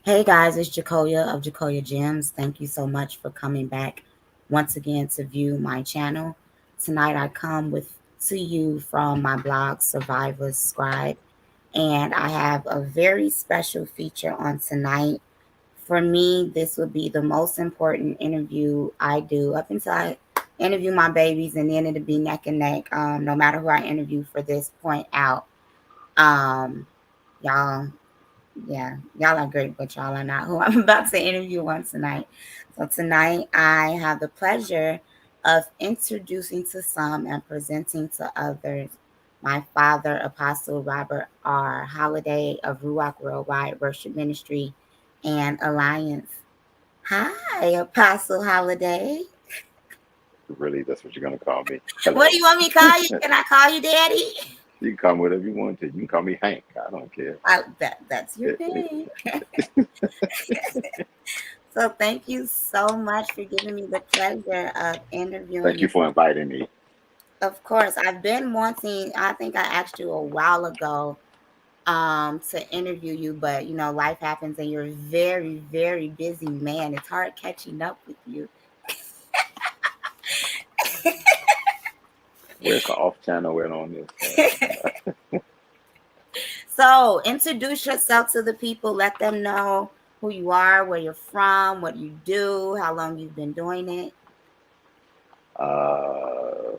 Hey guys, it's Jacoya of Jacoya Gems. Thank you so much for coming back once again to view my channel. Tonight I come with to you from my blog Survivor's Scribe, and I have a very special feature on tonight. For me, this would be the most important interview I do up until I interview my babies, and then it'll be neck and neck. No matter who I interview for this point out. Um, y'all yeah, y'all are great, but y'all are not who I'm about to interview on tonight. So tonight I have the pleasure of introducing to some and presenting to others my father, Apostle Robert R. Holliday of Ruach Worldwide Worship Ministry and Alliance. Hi, Apostle Holliday. Really, that's what you're gonna call me. What do Hello. you want me to call you? Can I call you Daddy? You can call me whatever you want to. You can call me Hank. I don't care. That's your thing. So thank you so much for giving me the pleasure of interviewing Thank you you. for inviting me. Of course, I've been wanting, I think I asked you a while ago to interview you, but life happens and you're a very, very busy man. It's hard catching up with you. Where's the off channel? Where on this? So introduce yourself to the people, let them know who you are, where you're from, what you do, how long you've been doing it. Uh,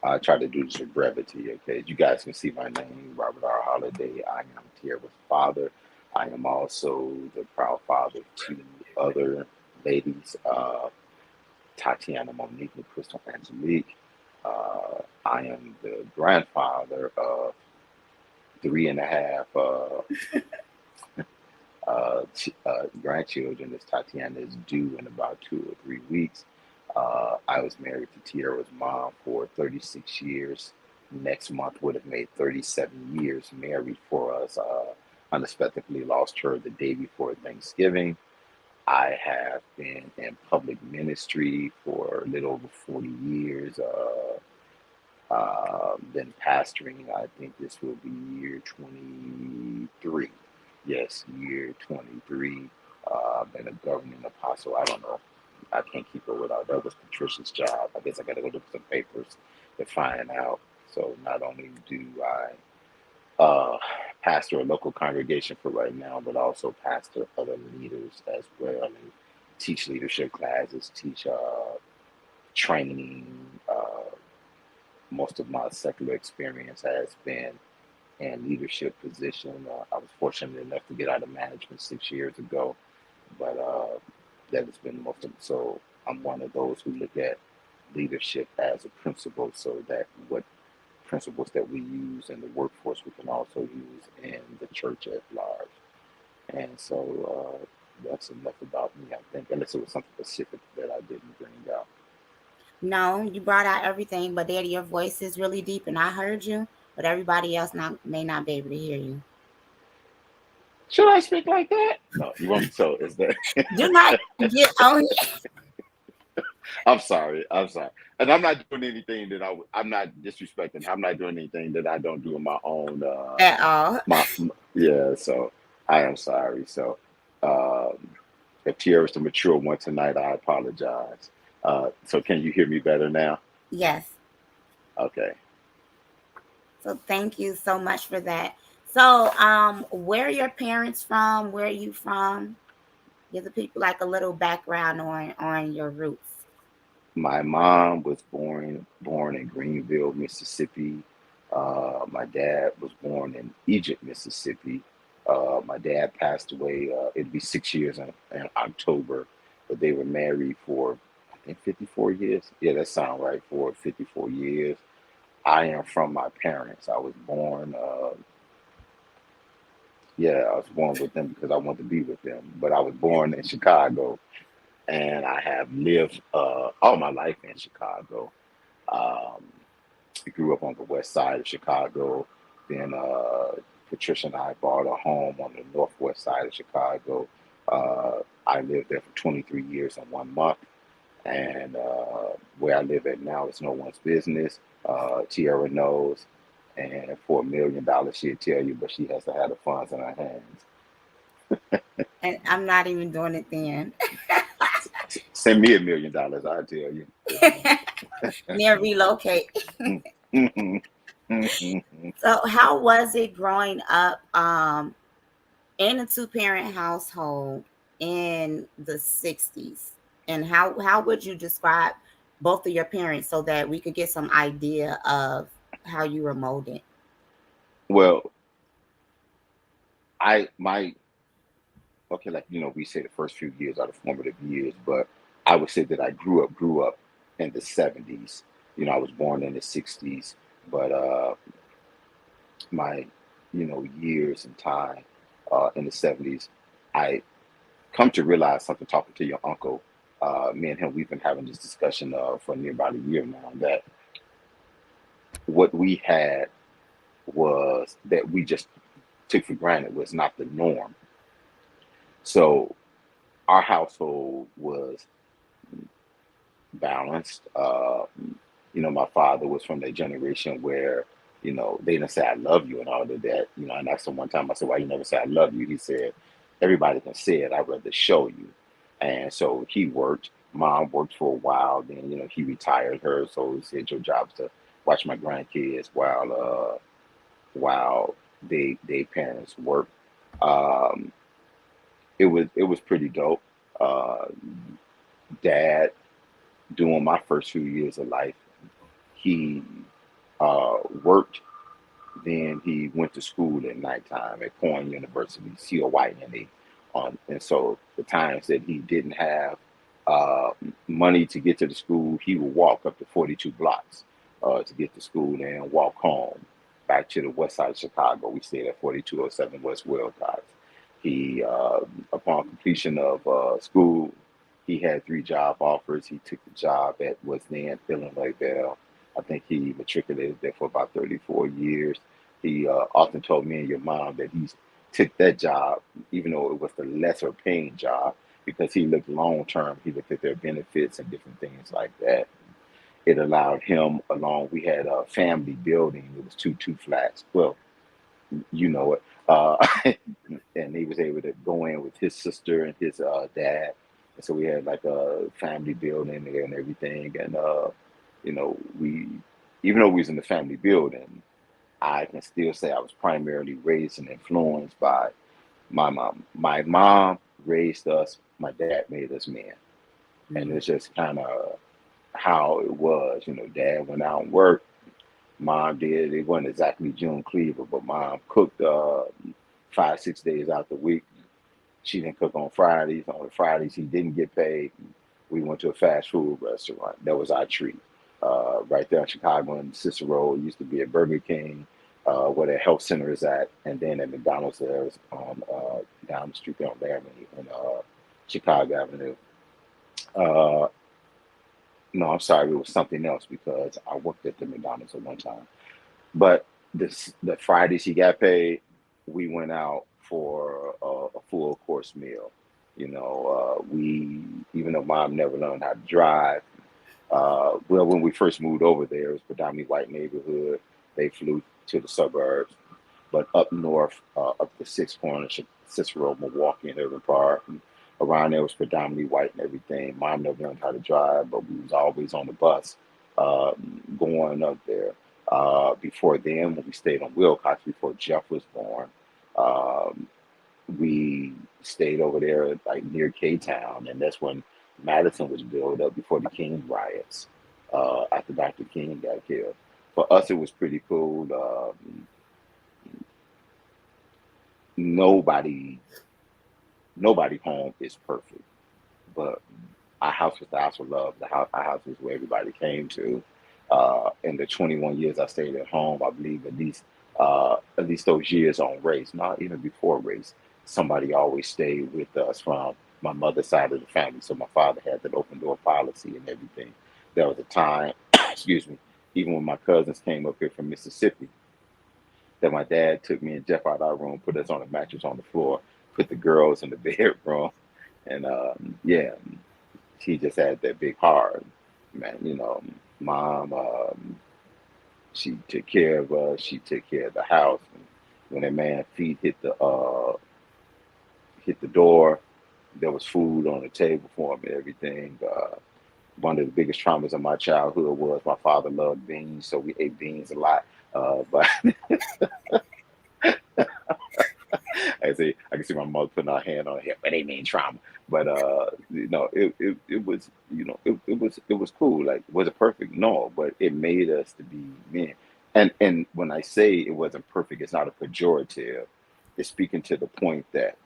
I try to do this with brevity. Okay, you guys can see my name, Robert R. Holiday. I am Tierra's father. I am also the proud father of two other ladies, Tatiana Monique and Crystal Angelique. I am the grandfather of three and a half grandchildren. As Tatiana is due in about 2 or 3 weeks. I was married to Tierra's mom for 36 years. Next month would have made 37 years married for us. Unexpectedly lost her the day before Thanksgiving. I have been in public ministry for a little over 40 years. Been pastoring, I think this will be year 23. Yes, year 23. Been a governing apostle. I don't know. I can't keep it without. That was Patricia's job. I guess I got to go look at some papers to find out. So not only do I pastor a local congregation for right now, but also pastor other leaders as well, and teach leadership classes, teach training. Most of my secular experience has been in leadership position. I was fortunate enough to get out of management 6 years ago, but that has been most of it. So I'm one of those who look at leadership as a principle, so that what principles that we use in the workforce we can also use in the church at large. And so that's enough about me, I think, unless it was something specific that I didn't bring out. No, you brought out everything, but Daddy, your voice is really deep, and I heard you, but everybody else may not be able to hear you. Should I speak like that? No, you want me so is that Do not get on I'm sorry. I'm sorry. And I'm not doing anything that I'm not disrespecting. I'm not doing anything that I don't do in my own at all. yeah, so I am sorry. So um if Tierra's the mature one tonight, I apologize. So can you hear me better now? Yes. Okay. So thank you so much for that. So, where are your parents from? Where are you from? Give the people like a little background on your roots. My mom was born in Greenville, Mississippi. My dad was born in Egypt, Mississippi. My dad passed away. It'd be 6 years in October, but they were married for I think 54 years. Yeah, that sounds right. For 54 years. I am from my parents. I was born. Yeah, I was born with them because I wanted to be with them. But I was born in Chicago, and I have lived all my life in Chicago. Um, I grew up on the west side of Chicago. Then Patricia and I bought a home on the northwest side of Chicago. I lived there for 23 years and 1 month. And where I live at now is no one's business. Tierra knows. And for $1 million, she'll tell you, but she has to have the funds in her hands. And I'm not even doing it then. Send me $1 million, I tell you. Near relocate. So how was it growing up in a two-parent household in the 60s? And how would you describe both of your parents so that we could get some idea of how you were molded? Well, I my okay, like we say the first few years are the formative years, but I would say that I grew up in the '70s. I was born in the '60s, but my years and time in the '70s, I come to realize something talking to your uncle. Me and him, we've been having this discussion for near about a year now, that what we had was that we just took for granted was not the norm. So our household was balanced. My father was from that generation where, they didn't say I love you and all of that. And I asked him one time, I said, why you never say I love you? He said, everybody can say it, I'd rather show you. And so he worked. Mom worked for a while, then he retired her. So he said, your job is to watch my grandkids while they parents work. Um, it was pretty dope. Uh, Dad, during my first few years of life, he worked. Then he went to school at nighttime at Corn University, COYNA. And so the times that he didn't have uh, money to get to the school, he would walk up to 42 blocks to get to school and walk home back to the west side of Chicago. We stayed at 4207 West Wilcox. He, upon completion of school, he had 3 job offers. He took the job at what's then Illinois Bell. I think he matriculated there for about 34 years. He often told me and your mom that he took that job, even though it was the lesser paying job, because he looked long term. He looked at their benefits and different things like that. It allowed him along. We had a family building. It was two flats. Well, you know it. And he was able to go in with his sister and his dad. And so we had like a family building there and everything. And we, even though we was in the family building, I can still say I was primarily raised and influenced by my mom. My mom raised us. My dad made us men, and Mm. it's just kind of how it was. Dad went out and worked. Mom did. It wasn't exactly June Cleaver, but mom cooked 5, 6 days out the week. She didn't cook on Fridays. On the Fridays he didn't get paid. We went to a fast food restaurant. That was our treat. Right there in Chicago in Cicero, it used to be a Burger King, where the health center is at, and then at McDonald's there is on down the street there on Laramie on Chicago Avenue. Uh, no, I'm sorry, it was something else because I worked at the McDonald's at one time. But the Fridays he got paid, we went out for a full course meal. We, even though mom never learned how to drive, well, when we first moved over there, it was predominantly white neighborhood. They flew to the suburbs, but up north, up the Six Corners, Cicero, Milwaukee, and Urban Park, and around there was predominantly white and everything. Mom never learned how to drive, but we was always on the bus uh, going up there. Before then, when we stayed on Wilcox, before Jeff was born, um, we stayed over there like near K Town, and that's when Madison was built up before the King riots. After Dr. King got killed, for us it was pretty cool. Nobody, nobody home is perfect, but our house was the house of love. Our house was where everybody came to. In the 21 years I stayed at home, I believe at least those years on race, not even before race, somebody always stayed with us from my mother's side of the family. So my father had that open door policy and everything. There was a time, excuse me, even when my cousins came up here from Mississippi, that my dad took me and Jeff out of our room, put us on a mattress on the floor, put the girls in the bedroom, and yeah, he just had that big heart, man. Mom, she took care of us. She took care of the house. And when that man feet hit the door. There was food on the table for him and everything. One of the biggest traumas of my childhood was my father loved beans, so we ate beans a lot. But I can see my mother putting her hand on her hip, but they mean trauma. But it was, it was cool. Like, was it perfect? No, but it made us to be men. And when I say it wasn't perfect, it's not a pejorative. It's speaking to the point that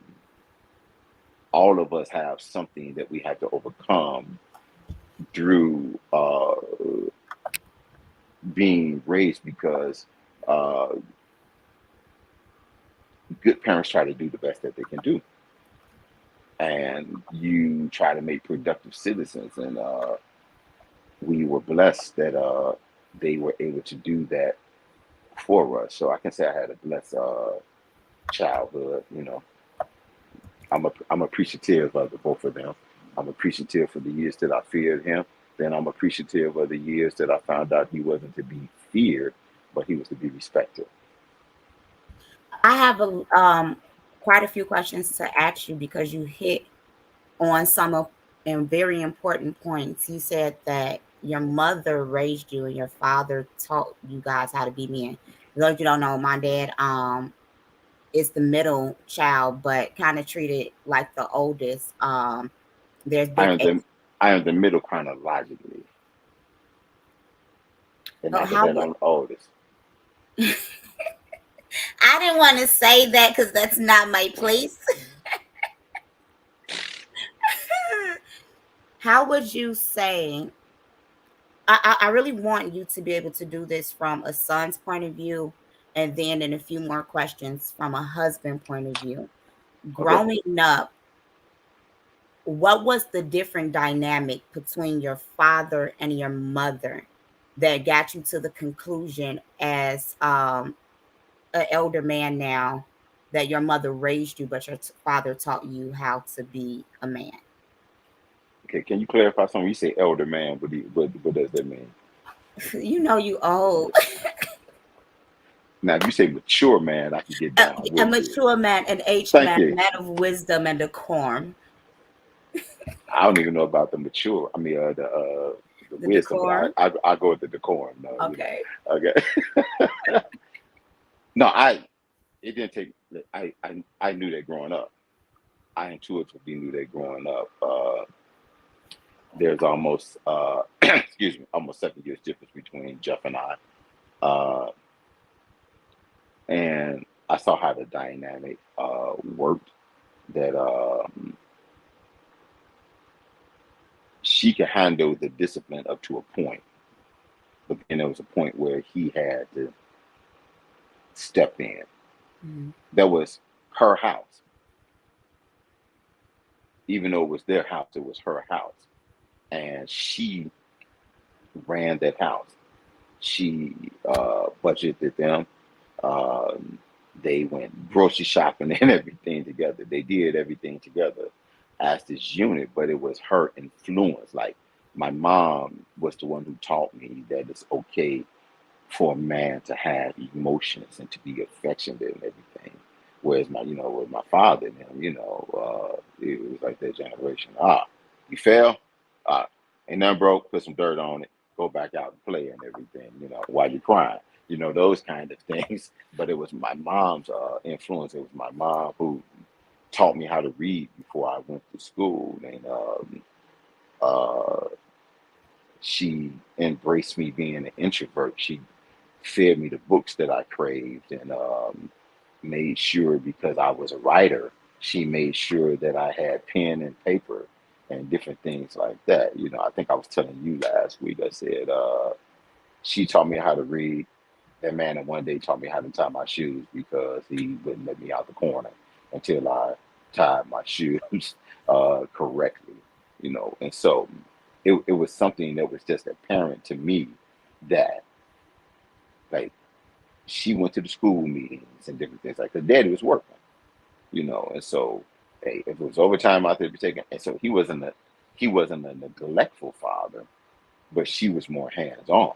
all of us have something that we have to overcome through being raised, because uh, good parents try to do the best that they can do, and you try to make productive citizens. And we were blessed that they were able to do that for us. So I can say I had a blessed childhood. I'm appreciative of the both of them. I'm appreciative for the years that I feared him. Then I'm appreciative of the years that I found out he wasn't to be feared, but he was to be respected. I have quite a few questions to ask you because you hit on some of and very important points. You said that your mother raised you and your father taught you guys how to be men. For those you don't know, my dad is the middle child, but kind of treated like the oldest. There's I been am the I am the middle chronologically, and so after how that would I'm the oldest. I didn't want to say that because that's not my place. How would you say? I really want you to be able to do this from a son's point of view, and then in a few more questions from a husband point of view. Okay. Growing up, what was the different dynamic between your father and your mother that got you to the conclusion as an elder man now that your mother raised you, but your father taught you how to be a man? Okay. Can you clarify something? You say elder man. What does that mean? You know you old. Now, if you say mature man, I can get down A with it. mature man, an aged Thank man, a you. man of wisdom and decorum. I don't even know about the mature. I mean, the The wisdom, but decorum. I go with the decorum. No, Okay. Okay. No, it didn't take. I knew that growing up. I intuitively knew that growing up. There's almost excuse me, almost 7 years difference between Jeff and I, uh, and I saw how the dynamic worked. That she could handle the discipline up to a point, but then there was a point where he had to step in. Mhm. That was her house, even though it was their house. It was her house, and she ran that house. She budgeted them. Um, they went grocery shopping and everything together. They did everything together as this unit, but it was her influence. Like, my mom was the one who taught me that it's okay for a man to have emotions and to be affectionate and everything. Whereas with my father and him, it was like that generation. You fell? Ah, ain't nothing broke. Put some dirt on it. Go back out and play and everything. While you're crying. Those kind of things. But it was my mom's influence. It was my mom who taught me how to read before I went to school, and uh, she embraced me being an introvert. She fed me the books that I craved, and made sure, because I was a writer, she made sure that I had pen and paper and different things like that. I think I was telling you last week, I said she taught me how to read. That man in one day taught me how to tie my shoes because he wouldn't let me out the corner until I tied my shoes correctly. And so it was something that was just apparent to me that, like, she went to the school meetings and different things like that. Daddy was working, and so, hey, if it was overtime out there to be taken, and so he wasn't a neglectful father, but she was more hands on,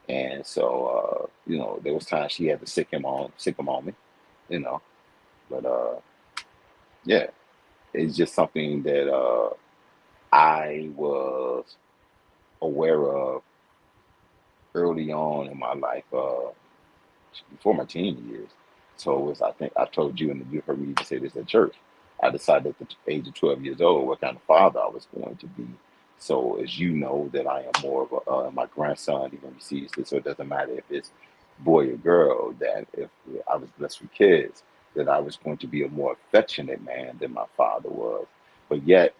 and so there was times she had to sick him on me, you know, but yeah. it's just something that I was aware of early on in my life, before my teen years. So it was, I think I told you, and you heard me even say this at church. I decided at the age of 12 years old what kind of father I was going to be. So as you know, that I am more of a, my grandson even receives this, so it doesn't matter if it's boy or girl, that if I was blessed with kids, that I was going to be a more affectionate man than my father was. But yet,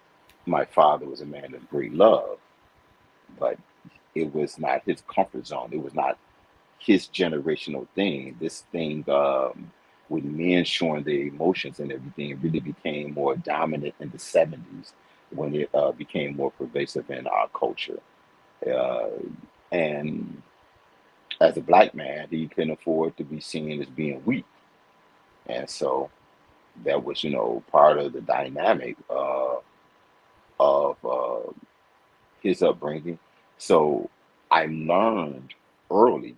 my father was a man of great love, but it was not his comfort zone. It was not his generational thing. This thing, with men showing their emotions and everything, really became more dominant in the 70s when it became more pervasive in our culture. Uh, and as a black man, he couldn't afford to be seen as being weak. And so that was, part of the dynamic of his upbringing. So I learned early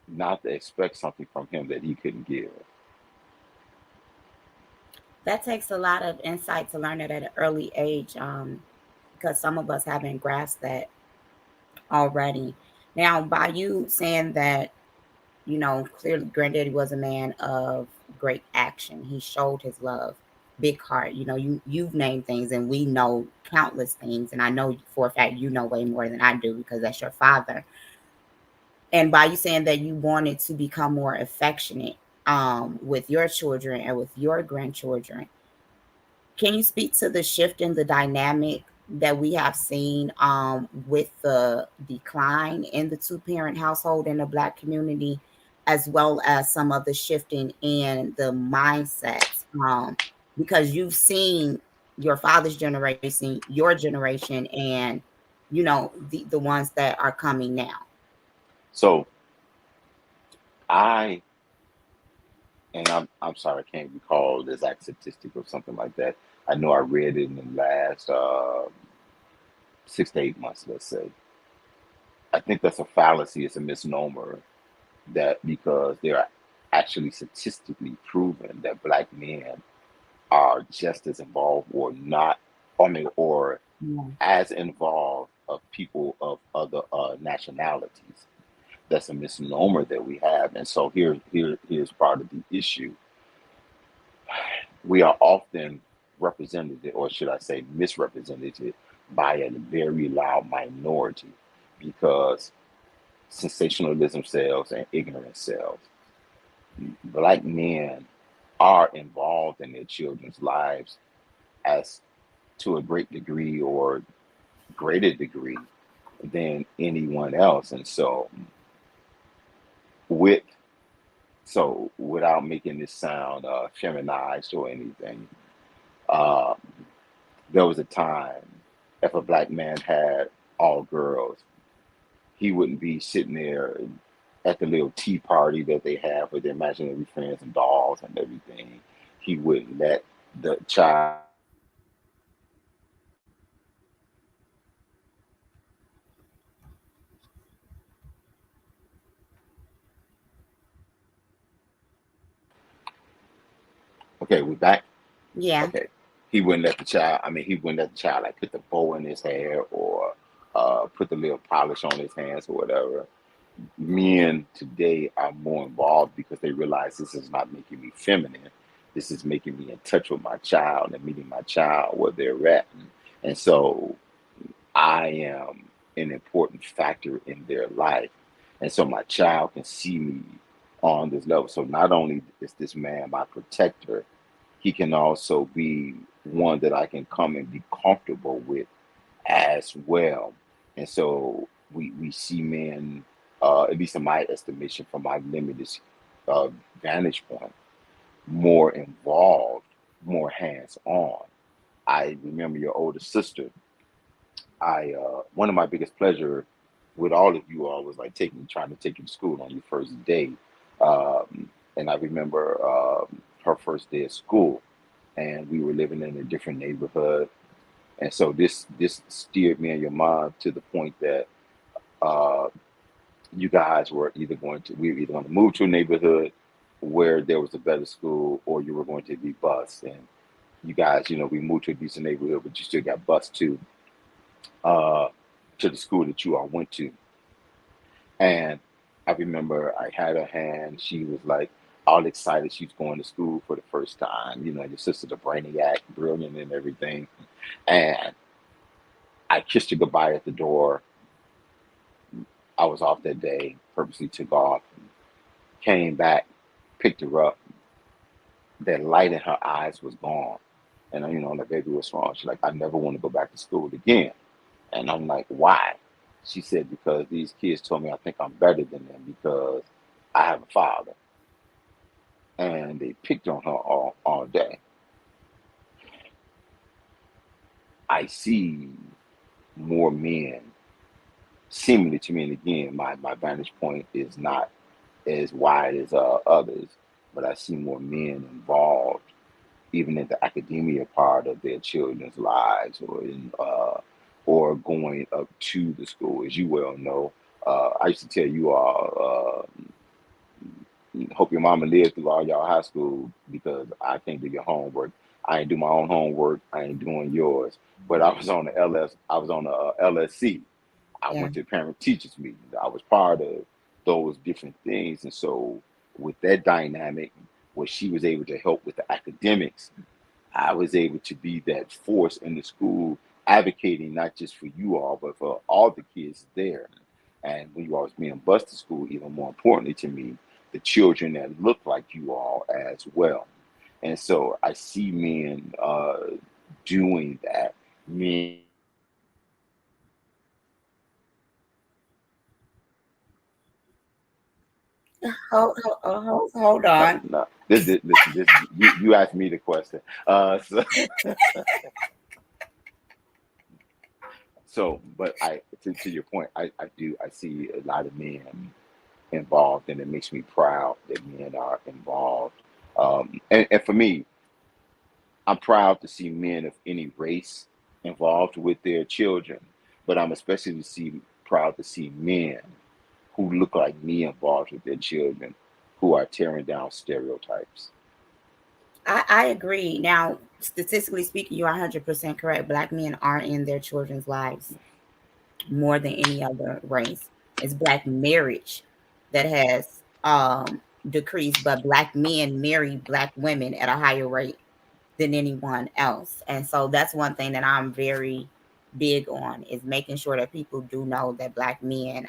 not to expect something from him that he couldn't give. That takes a lot of insight to learn it at an early age, because some of us haven't grasped that already. Now, by you saying that, clearly Granddaddy was a man of great action. He showed his love, big heart. You've named things, and we know countless things. And I know for a fact you know way more than I do because that's your father. And by you saying that you wanted to become more affectionate with your children and with your grandchildren, can you speak to the shift in the dynamic that we have seen with the decline in the two-parent household in the Black community, as well as some of the shifting in the mindsets? Because you've seen your father's generation, your generation, and the ones that are coming now. So I, and I'm sorry, I can't recall the exact statistic or something like that. I know I read it in the last 6 to 8 months, let's say. I think that's a fallacy. It's a misnomer that because they are actually statistically proven that black men are just as involved or not, I mean, or Yeah. as involved of people of other nationalities. That's a misnomer that we have, and so here's part of the issue. We are often represented, or should I say, misrepresented by a very loud minority because sensationalism sells and ignorance sells. Black men are involved in their children's lives as to a great degree or greater degree than anyone else. And so with without making this sound feminized or anything, uh, there was a time if a black man had all girls, he wouldn't be sitting there at the little tea party that they have with their imaginary friends and dolls and everything. He wouldn't let the child okay, we're back. Yeah. Okay. He wouldn't let the child, I mean, he wouldn't let the child like put the bow in his hair or put the little polish on his hands or whatever. Men today are more involved because they realize this is not making me feminine. This is making me in touch with my child and meeting my child where they're at. And so I am an important factor in their life. And so my child can see me on this level. So not only is this man my protector, he can also be one that I can come and be comfortable with as well. And so we see men, at least in my estimation, from my limited uh, vantage point, more involved, more hands on. I remember your older sister. I one of my biggest pleasure with all of you all was like trying to take you to school on your first day. And I remember her first day of school, and we were living in a different neighborhood. And so this steered me and your mom to the point that uh, you guys were either we were either going to move to a neighborhood where there was a better school, or you were going to be bused. And you guys, we moved to a decent neighborhood, but you still got bused uh, to the school that you all went to. And I remember I had her hand. She was like all excited. She was going to school for the first time. Your sister's a brainiac, brilliant and everything. And I kissed her goodbye at the door. I was off that day, purposely took off, came back, picked her up. That light in her eyes was gone. And the baby was wrong. She's like, I never want to go back to school again. And I'm like, why? She said, because these kids told me I think I'm better than them because I have a father. And they picked on her all day. I see more men, seemingly to me, and again, my vantage point is not as wide as others, but I see more men involved, even in the academia part of their children's lives, or going up to the school. As you well know, I used to tell you all, hope your mama lived through all y'all high school because I can't do your homework. I ain't do my own homework. I ain't doing yours. But I was on the LS. I was on the LSC. I Yeah. went to parent teachers meetings. I was part of those different things, and so with that dynamic, where she was able to help with the academics, I was able to be that force in the school, advocating not just for you all, but for all the kids there. And when you all was being bused to school, even more importantly to me, the children that look like you all as well. And so I see men doing that. Men Hold on. no, listen, you asked me the question. But to your point, I see a lot of men involved, and it makes me proud that men are involved. And for me, I'm proud to see men of any race involved with their children, but I'm especially proud to see men who look like me involved with their children, who are tearing down stereotypes. I agree. Now, statistically speaking, you are 100% correct. Black men are in their children's lives more than any other race. It's black marriage that has decreased, but black men marry black women at a higher rate than anyone else. And so that's one thing that I'm very big on, is making sure that people do know that black men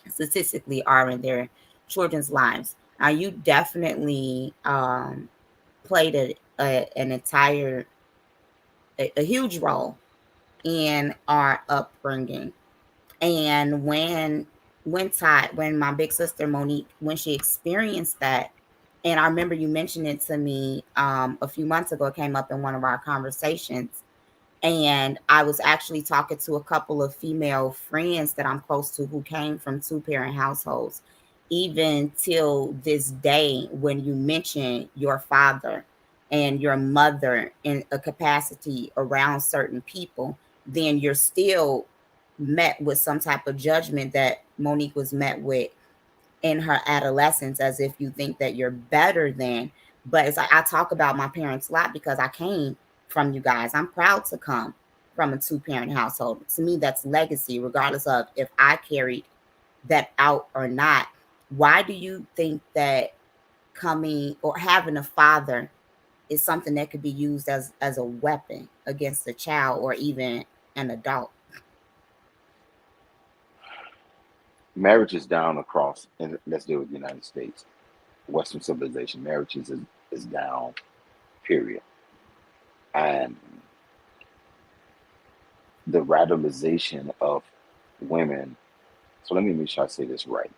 statistically are in their children's lives. Now, you definitely played an entire a huge role in our upbringing. And when my big sister Monique, when she experienced that, and I remember you mentioned it to me a few months ago, it came up in one of our conversations. And I was actually talking to a couple of female friends that I'm close to who came from two-parent households. Even till this day, when you mention your father and your mother in a capacity around certain people, then you're still met with some type of judgment that Monique was met with in her adolescence, as if you think that you're better than. But it's like, I talk about my parents a lot because I came from you guys. I'm proud to come from a two-parent household. To me, that's legacy, regardless of if I carried that out or not. Why do you think that coming or having a father is something that could be used as a weapon against a child or even an adult? Marriage is down across, and let's deal with the United States. Western civilization, marriage is down, period. And the radicalization of women. So let me make sure I say this right.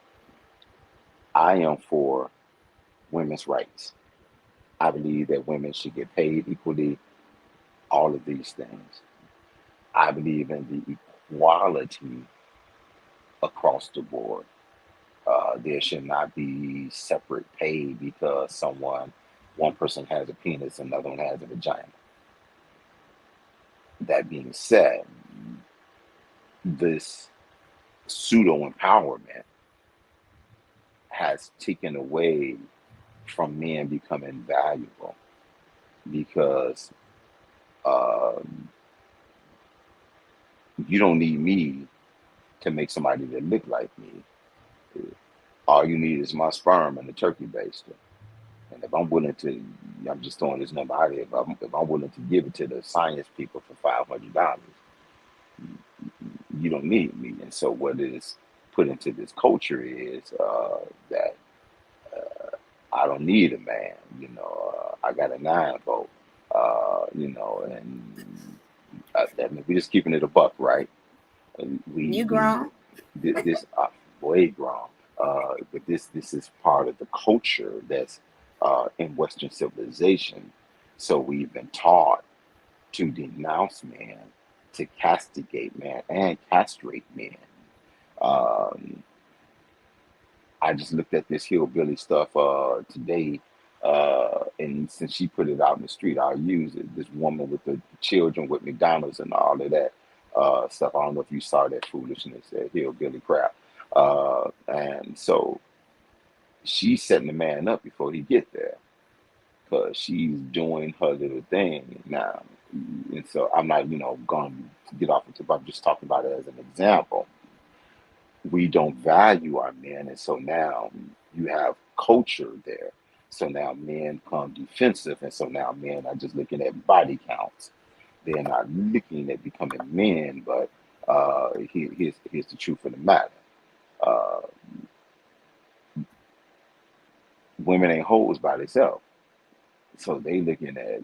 I am for women's rights. I believe that women should get paid equally, all of these things. I believe in the equality across the board. There should not be separate pay because one person has a penis, another one has a vagina. That being said, this pseudo empowerment has taken away from men becoming valuable. because um, you don't need me to make somebody that look like me. All you need is my sperm and the turkey baster. And if I'm willing to, I'm just throwing this number out here. If I'm willing to give it to the science people for $500, you don't need me. And so what is put into this culture is that I don't need a man. I got a 9 volt. And I mean, we're just keeping it a buck, right? And we You we grown? this way grown, but this is part of the culture that's in Western civilization. So we've been taught to denounce man, to castigate man, and castrate men. Um, I just looked at this hillbilly stuff today, and since she put it out in the street, I'll use it. This woman with the children with McDonald's and all of that stuff. I don't know if you saw that foolishness, that hillbilly crap. And so she's setting the man up before he get there, because she's doing her little thing now. And so I'm not, going to get off into, but I'm just talking about it as an example. We don't value our men, and so now you have culture there. So now men come defensive, and so now men are just looking at body counts. They're not looking at becoming men, but here's the truth of the matter. Uh, Women ain't hoes by themselves, so they looking at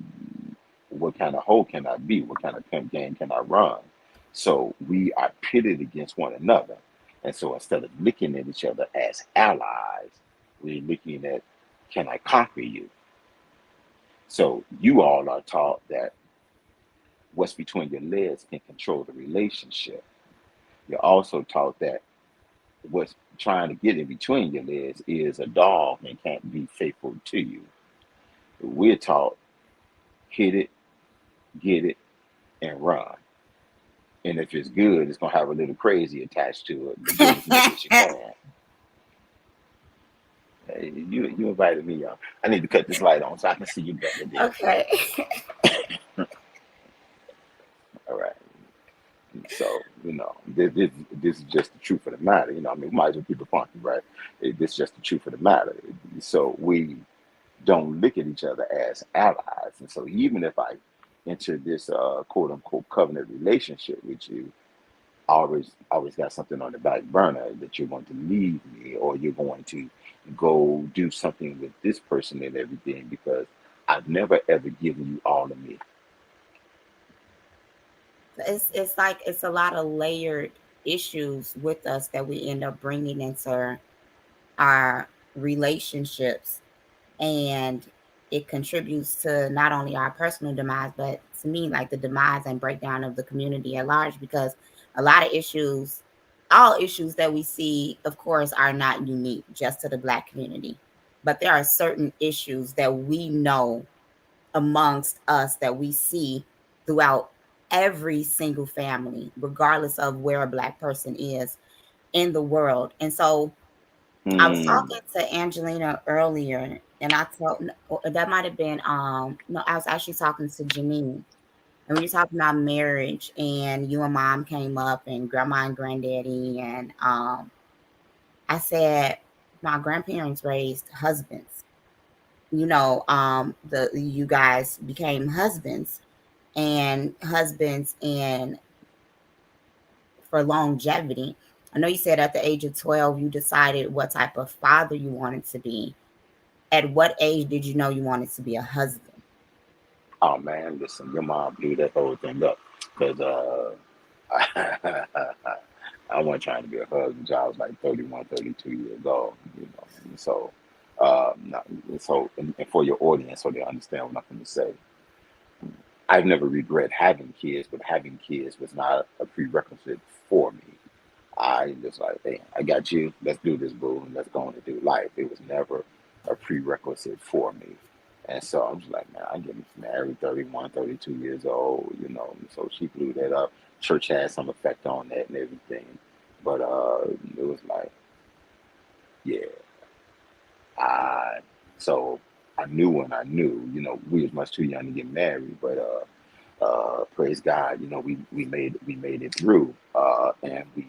what kind of hoe can I be, what kind of pimp game can I run. So we are pitted against one another, and so instead of looking at each other as allies, we're looking at, can I conquer you? So you all are taught that what's between your legs can control the relationship. You're also taught that what's trying to get in between your legs is a dog and can't be faithful to you. We're taught, hit it, get it, and run. And if it's good, it's gonna have a little crazy attached to it, but get as much as you can. Hey, you invited me up. I need to cut this light on so I can see you better there. Okay. All right. So, this is just the truth of the matter. I mean, we might as well keep it funky, right? This is just the truth of the matter. So we don't look at each other as allies. And so even if I enter this quote unquote covenant relationship with you, I always got something on the back burner that you're going to leave me, or you're going to go do something with this person and everything, because I've never ever given you all of me. It's like it's a lot of layered issues with us that we end up bringing into our relationships, and it contributes to not only our personal demise, but to me, like the demise and breakdown of the community at large. Because a lot of issues, all issues that we see, of course, are not unique just to the Black community, but there are certain issues that we know amongst us that we see throughout every single family, regardless of where a Black person is in the world. And so I was Hmm. talking to Angelina earlier, and I told that might have been no, I was actually talking to Janine, and we were talking about marriage, and you and mom came up, and grandma and granddaddy, and I said my grandparents raised husbands. The you guys became husbands and for longevity. I know you said at the age of 12 you decided what type of father you wanted to be. At what age did you know you wanted to be a husband? Oh man, listen, your mom blew that whole thing up, because I wasn't trying to be a husband until I was like 31, 32 years old. And so, no, and for your audience, so they understand what I'm going to say. I've never regret having kids, but having kids was not a prerequisite for me. I just like, hey, I got you. Let's do this, boo, and let's go on and do life. It was never a prerequisite for me. And so I'm just like, man, I'm getting married 31, 32 years old. And so she blew that up. Church had some effect on that and everything. But it was like, yeah, I so I knew when I knew, we was much too young to get married, but praise God, we made it through, and we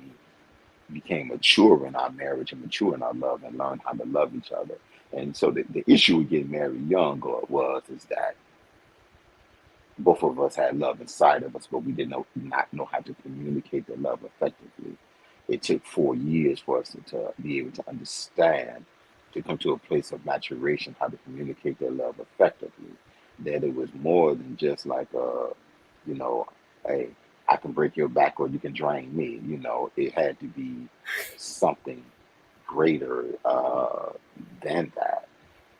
became mature in our marriage and mature in our love and learned how to love each other. And so the issue with getting married young is that both of us had love inside of us, but we did not know how to communicate the love effectively. It took 4 years for us to be able to understand, to come to a place of maturation, how to communicate that love effectively. That it was more than just like, you know, hey, I can break your back or you can drain me. It had to be something greater than that.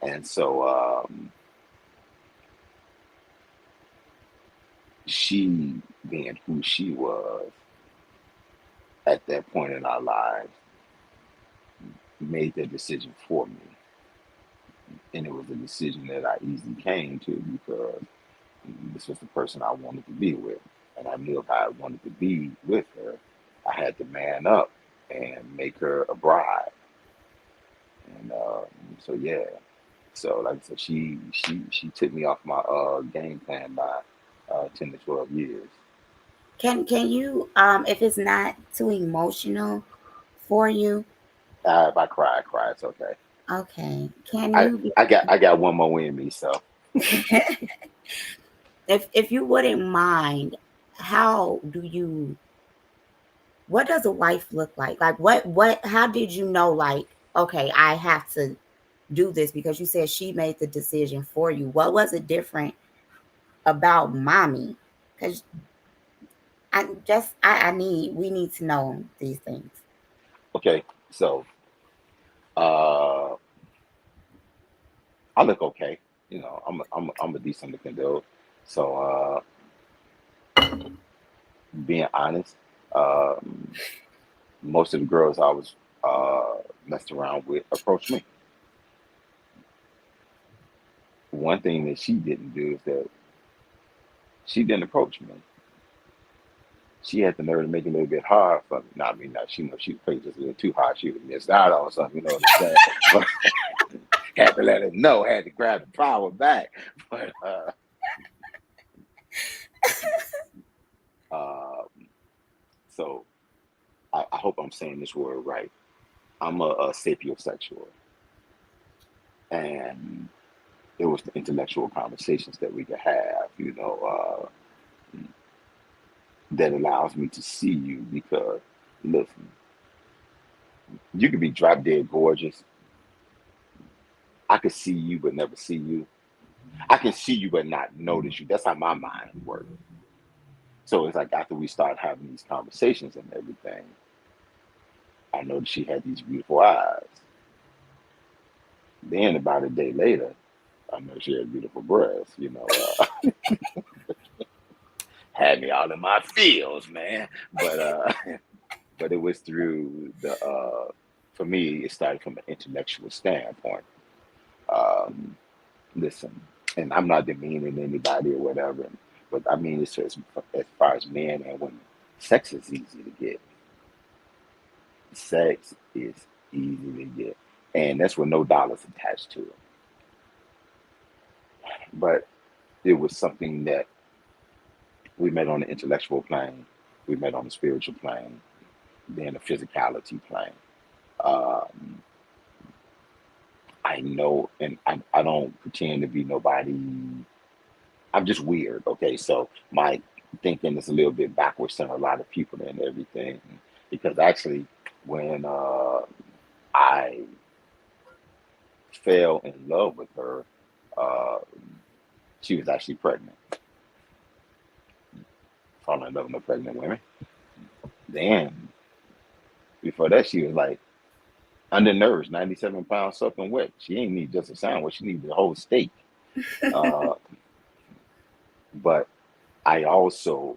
And so she, being who she was at that point in our lives, made that decision for me. And it was a decision that I easily came to because this was the person I wanted to be with. And I knew if I wanted to be with her, I had to man up and make her a bride. And so, yeah. So, like I said, she took me off my game plan by 10 to 12 years. Can you, if it's not too emotional for you, If I cry, I cry. It's okay. okay. Can I you be, I got one more in me, so. if you wouldn't mind, how do you, what does a wife look like? Like how did you know, like, okay, I have to do this, because you said she made the decision for you. What was it different about mommy? Because we need to know these things. Okay, so uh, I look okay. I'm a decent looking dude. So being honest, um, most of the girls I was messed around with approached me. One thing that she didn't do is that she didn't approach me. She had the nerve to make it a little bit hard for me. Not I mean, not she played just a little too hard. She would have missed out on something. You know what I'm saying? But had to let her know. Had to grab the power back. But uh, so I hope I'm saying this word right. I'm a sapiosexual, and it was the intellectual conversations that we could have. That allows me to see you because, listen, you could be drop dead gorgeous. I could see you but never see you. I can see you but not notice you. That's how my mind works. So it's like after we start having these conversations and everything, I noticed she had these beautiful eyes. Then about a day later, I know she had beautiful breasts. Had me all in my feels, man. But but it was through for me, it started from an intellectual standpoint. Um, Listen, and I'm not demeaning anybody or whatever, but I mean, it's as far as men and women, sex is easy to get. Sex is easy to get, and that's with no dollars attached to it. But it was something that we met on the intellectual plane, we met on the spiritual plane, then the physicality plane. Um, I know, and I don't pretend to be nobody. I'm just weird. Okay, so my thinking is a little bit backwards than a lot of people and everything, because actually, when I fell in love with her, uh, she was actually pregnant. Falling in love with no pregnant women. Then before that, she was like undernourished, 97 pounds soaking wet. She ain't need just a sandwich; she needed a whole steak. Uh, but I also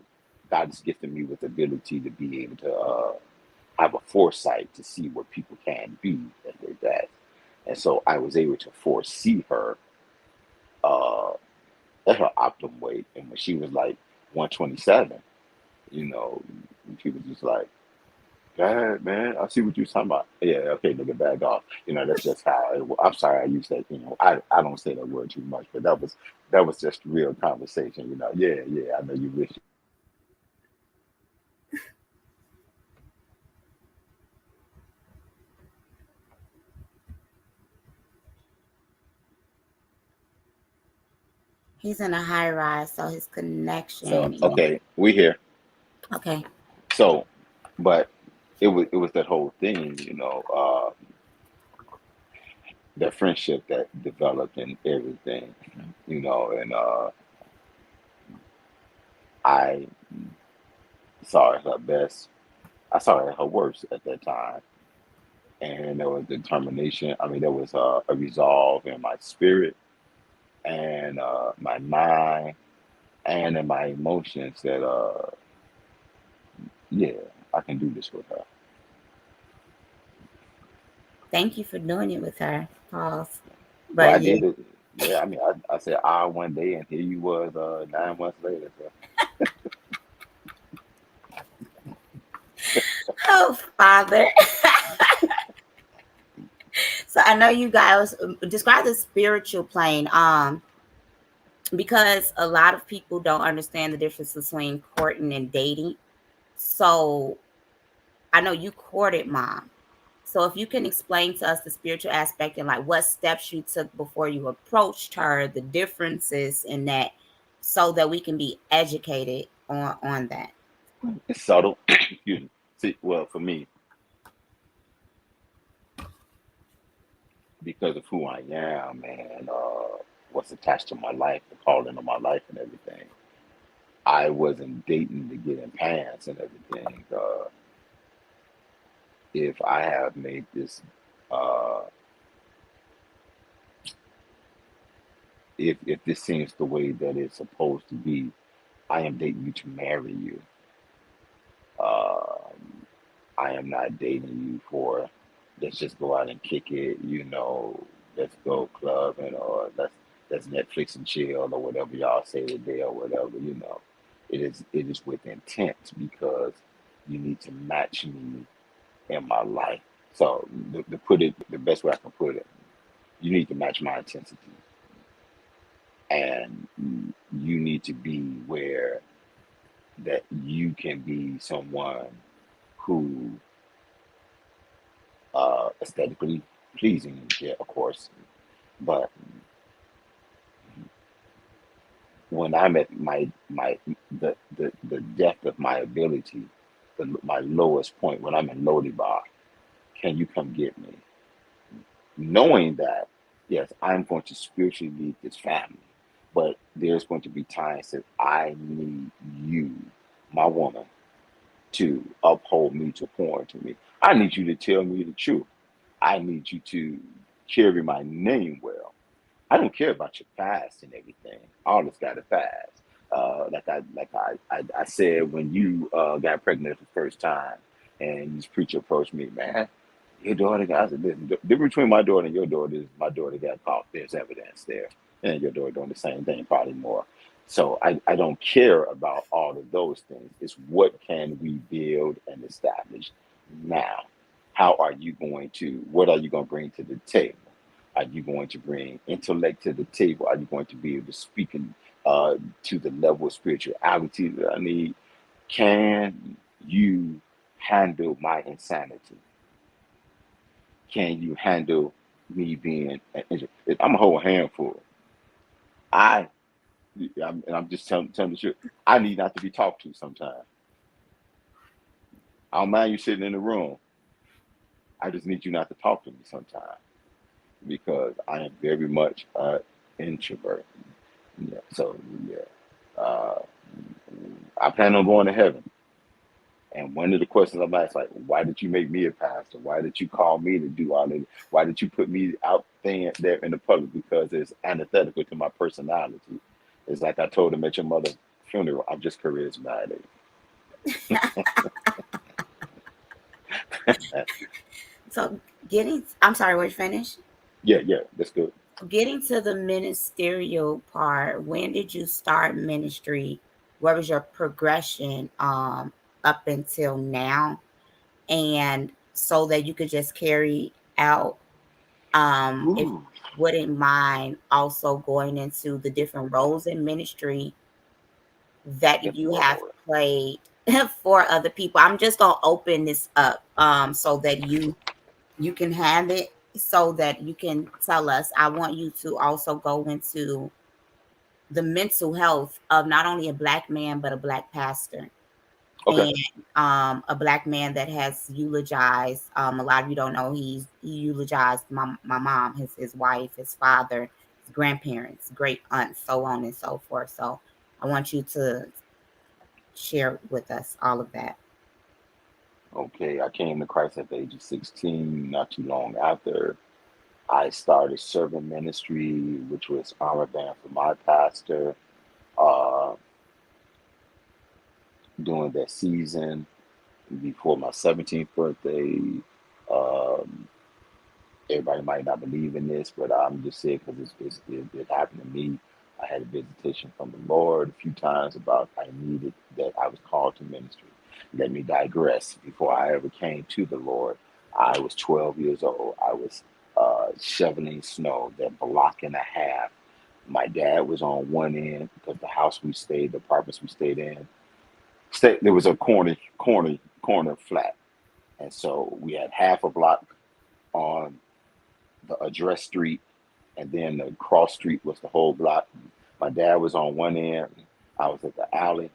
God's gifted me with the ability to be able to have a foresight to see what people can be at their best. And so I was able to foresee her uh, at her optimum weight. And when she was like 127, you know, she was just like, Go ahead, man. I see what you're talking about. Yeah, okay, nigga, back off. That's just how I'm sorry I used that, I don't say that word too much, but that was just real conversation. Yeah, yeah, I know you wish you would have said that, but He's in a high rise, so his so connection. okay, we here. Okay. So, but it was that whole thing, that friendship that developed and everything, and I saw it at her best. I saw it at her worst at that time. And there was determination. I mean, there was a resolve in my spirit and my mind and in my emotions that, yeah, I can do this with her. Thank you for doing it with her. Pause. Well, But I yeah. did it. Yeah, I mean, I said one day, and here you was 9 months later. So. Oh, Father. So I know you guys describe the spiritual plane. Because a lot of people don't understand the difference between courting and dating. So I know you courted mom. So if you can explain to us the spiritual aspect and like what steps you took before you approached her, the differences in that, so that we can be educated on that. It's subtle. Excuse me. See, well, for me, because of who I am and what's attached to my life, the calling of my life, and everything, I wasn't dating to get in pants and everything. If I have made this, uh, if this seems the way that it's supposed to be, I am dating you to marry you. Um, I am not dating you for let's just go out and kick it, let's go clubbing or let's Netflix and chill or whatever y'all say today or whatever. It is with intent because you need to match me in my life. So to put it the best way I can put it, you need to match my intensity and you need to be where that you can be someone who aesthetically pleasing, yeah, of course. But when I'm at my the depth of my ability, my lowest point, when I'm in Lodi Bar, can you come get me? Knowing that, yes, I'm going to spiritually lead this family, but there's going to be times that I need you, my woman, to uphold me, to pour into me. I need you to tell me the truth. I need you to carry my name well. I don't care about your past and everything. All it's got a past. Like I said when you got pregnant for the first time, and this preacher approached me, man. Your daughter got. I said, listen, the difference between my daughter and your daughter is my daughter got caught. There's evidence there, and your daughter doing the same thing, probably more. So I don't care about all of those things. It's what can we build and establish now. How are you going to? What are you going to bring to the table? Are you going to bring intellect to the table? Are you going to be able to speak to the level of spirituality that I need? Can you handle my insanity? Can you handle me being? I'm a whole handful. I, and I'm just telling the truth. I need not to be talked to sometimes. I don't mind you sitting in the room. I just need you not to talk to me sometimes because I am very much an introvert. Yeah. So yeah, I plan on going to heaven. And one of the questions I'm asked, like, why did you make me a pastor? Why did you call me to do all that? Why did you put me out there in the public? Because it's antithetical to my personality. It's like I told him at your mother's funeral, I'm just charismatic. So I'm sorry, we're finished. Yeah, yeah, that's good. Getting to the ministerial part, when did you start ministry? What was your progression up until now? and so that you could just carry out, if Ooh, you wouldn't mind also going into the different roles in ministry that yes, you have Lord. played for other people. I'm just gonna open this up so that you can have it, so that you can tell us. I want you to also go into the mental health of not only a black man but a black pastor, Okay. and a black man that has eulogized. A lot of you don't know he eulogized my mom, his wife, his father, his grandparents, great aunts, so on and so forth. So I want you to share with us all of that. Okay. I came to Christ at the age of 16. Not too long after, I started serving ministry, which was armor band for my pastor. Uh, During that season, before my 17th birthday. Um, Everybody might not believe in this, but I'm just saying because it happened to me. I had a visitation from the Lord a few times about I needed that I was called to ministry. Let me digress. Before I ever came to the Lord, I was 12 years old. I was shoveling snow, that block and a half. My dad was on one end because the house we stayed, the apartments we stayed in, there was a corner flat, and so we had half a block on the address street, and then the cross street was the whole block. My dad was on one end, I was at the alley,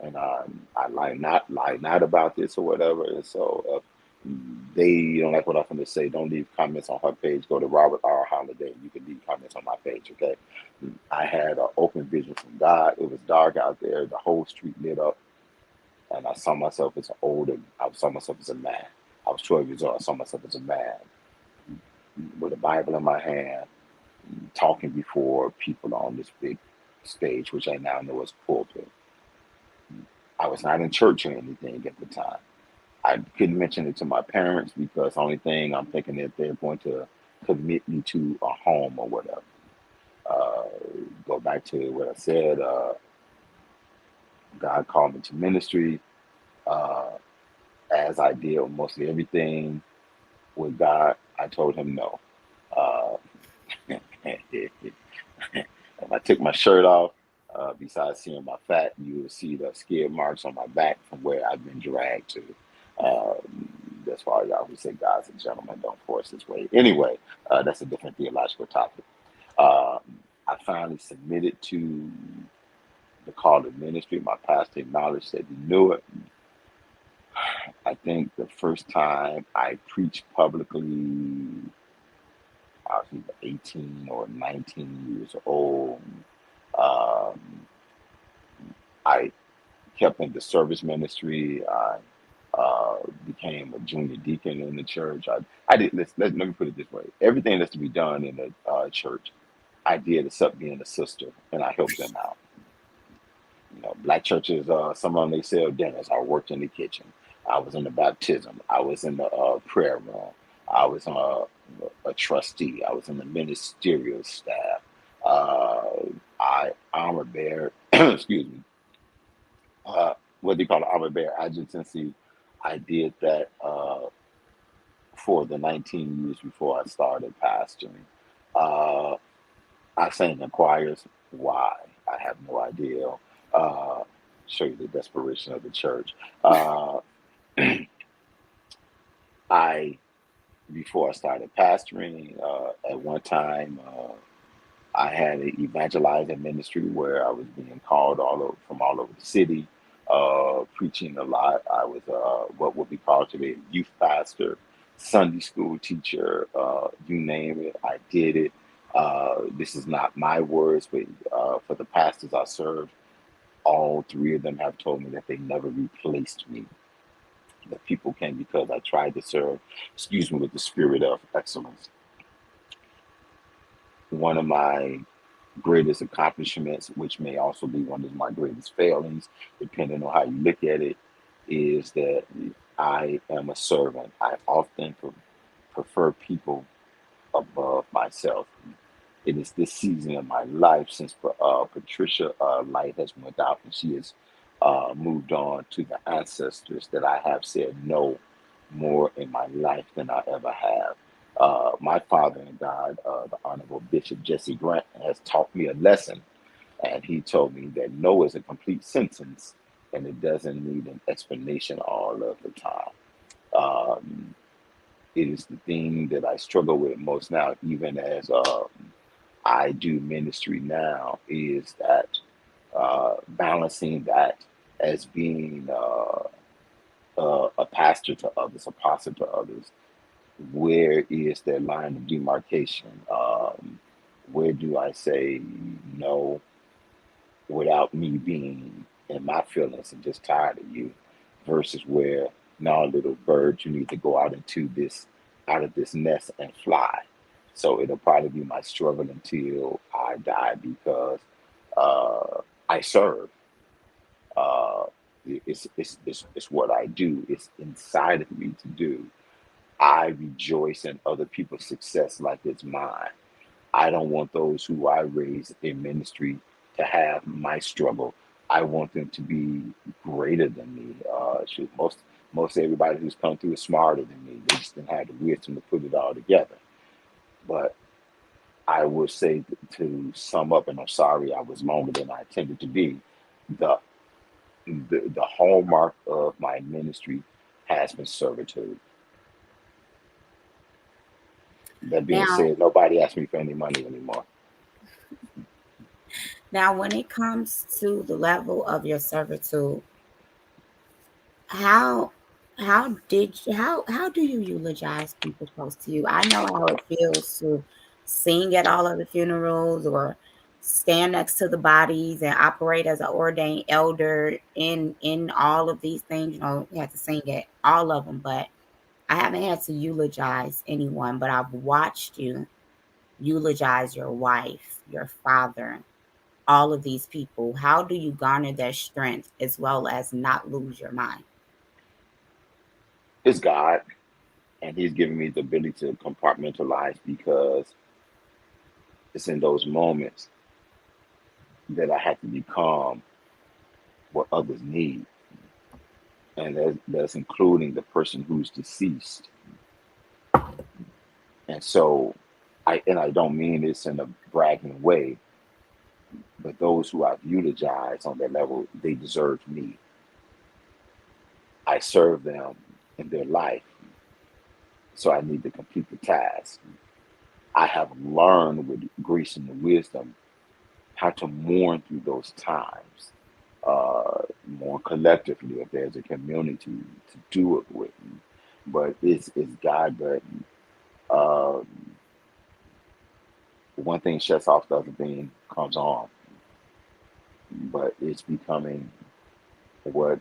and I lied not about this or whatever. And so they don't like what I'm going to say. Don't leave comments on her page. Go to Robert R. Holliday. You can leave comments on my page. Okay. I had an open vision from God. It was dark out there. The whole street lit up, and I saw myself as an older. I saw myself as a man. I was 12 years old. I saw myself as a man with a Bible in my hand, talking before people on this big stage, which I now know as pulpit. I was not in church or anything at the time. I couldn't mention it to my parents because the only thing I'm thinking that they're going to commit me to a home or whatever. Uh, Go back to what I said. God called me to ministry. Uh, as I did mostly everything with God, I told him no. Uh, If I took my shirt off, besides seeing my fat, you will see the skid marks on my back from where I've been dragged to. That's why y'all who say God's a gentleman don't force his way. Anyway, that's a different theological topic. Uh, I finally submitted to the call of ministry. My pastor acknowledged that he knew it. I think the first time I preached publicly, I was either 18 or 19 years old. Um, I kept in the service ministry. I became a junior deacon in the church. I did. Let me put it this way: everything that's to be done in the church, I did, except being a sister, and I helped them out. You know, black churches, some of them they sell dinners. I worked in the kitchen. I was in the baptism. I was in the prayer room. I was a trustee. I was in the ministerial staff. Uh, I armor bear. Excuse me. What they call an armor bear adjutancy. I did that for the 19 years before I started pastoring. Uh, I sang in choirs. Why? I have no idea. Uh, Show you the desperation of the church. Uh, I Before I started pastoring, at one time I had an evangelizing ministry where I was being called all over from all over the city, preaching a lot. I was what would be called today a youth pastor, Sunday school teacher, you name it. I did it. This is not my words, but for the pastors I served, all three of them have told me that they never replaced me. That people came because I tried to serve, excuse me, with the spirit of excellence. One of my greatest accomplishments, which may also be one of my greatest failings, depending on how you look at it, is that I am a servant. I often prefer people above myself. It is this season of my life since Patricia light has went out and she has moved on to the ancestors that I have said no more in my life than I ever have. My father in God, the Honorable Bishop Jesse Grant, has taught me a lesson, and he told me that no is a complete sentence, and it doesn't need an explanation all of the time. Um, it is the thing that I struggle with most now, even as I do ministry now, is that balancing that as being a pastor to others, apostle to others. Where is that line of demarcation? Where do I say no without me being in my feelings and just tired of you, versus where, no, little bird, you need to go out of this nest and fly. So it'll probably be my struggle until I die, because I serve. Uh, it's what I do. It's inside of me to do. I rejoice in other people's success like it's mine. I don't want those who I raise in ministry to have my struggle. I want them to be greater than me. Most everybody who's come through is smarter than me. They just didn't have the wisdom to put it all together. But I would say, to sum up, and I'm sorry I was longer than I intended to be, the the hallmark of my ministry has been servitude. That being Now, said, nobody asks me for any money anymore. now, when it comes to the level of your servitude, how how do you eulogize people close to you? I know how it feels to sing at all of the funerals or stand next to the bodies and operate as an ordained elder in all of these things. You know, you have to sing at all of them, but I haven't had to eulogize anyone, but I've watched you eulogize your wife, your father, all of these people. How do you garner their strength as well as not lose your mind? It's God, and He's given me the ability to compartmentalize, because it's in those moments that I have to become what others need, and that's including the person who's deceased. And so, I don't mean this in a bragging way, but those who I've eulogized on that level, they deserve me. I serve them in their life, so I need to complete the task. I have learned with grace and wisdom how to mourn through those times, more collectively if there's a community to do it with. But it's God. But um, one thing shuts off, the other thing comes on. But it's becoming what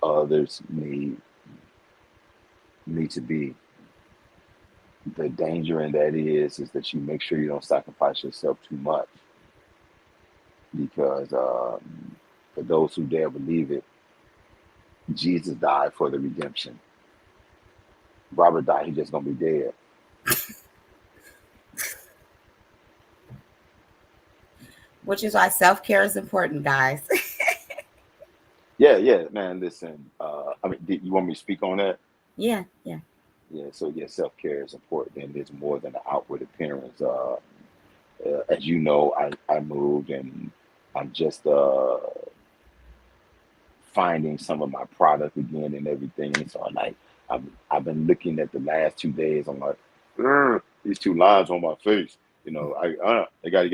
others need me to be. The danger in that is that you make sure you don't sacrifice yourself too much, because for those who dare believe it, Jesus died for the redemption. Robert died, he's just gonna be dead. Which is why self care is important, guys. Yeah, yeah, man. Listen, I mean, you want me to speak on that? Yeah, yeah. Yeah. So yeah, self care is important, and it's more than an outward appearance. As you know, I moved, and I'm just finding some of my product again and everything. So I've been looking at the last 2 days. I'm like, "Ugh, these two lines on my face. They got to